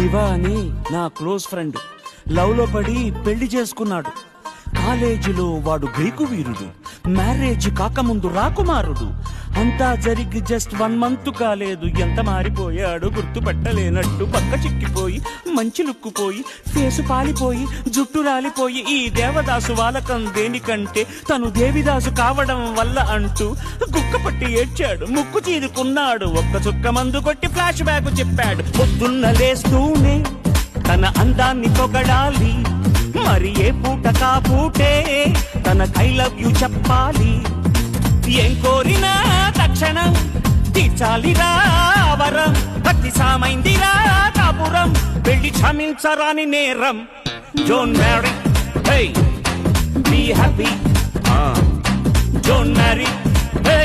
శివ అని నా close friend love లో పడి పెళ్లి చేసుకున్నాడు. కాలేజీలో వాడు గ్రీకు వీరుడు, మ్యారేజ్ కాకముందు రాకుమారుడు. అంతా జరిగి జస్ట్ 1 month కాలేదు, ఎంత మారిపోయాడు గుర్తుపట్టలేనట్టు. పక్క చిక్కిపోయి మంచి లుక్కుపోయి ఫేసు పాలిపోయి జుట్టు రాలిపోయి ఈ దేవదాసు వాలకం దేనికంటే తను దేవిదాసు కావడం వల్ల అంటూ గుక్కపట్టి ఏడ్చాడు, ముక్కు చీరుకున్నాడు. ఒక్క చుక్క మందు కొట్టి ఫ్లాష్ బ్యాక్ చెప్పాడు. పొద్దున్న లేస్తూనే తన అందాన్ని పొగడాలి, మరి ఏ పూట కాపూటే తన ఐ లవ్ యు చెప్పాలి. ఏం కోరినా తక్షణం తీర్చాలిరా వరం, భక్తి సామైందిరా కాపురం, పెళ్లి క్షమించరాని నేరం. Don't marry, hey be happy, don't marry, hey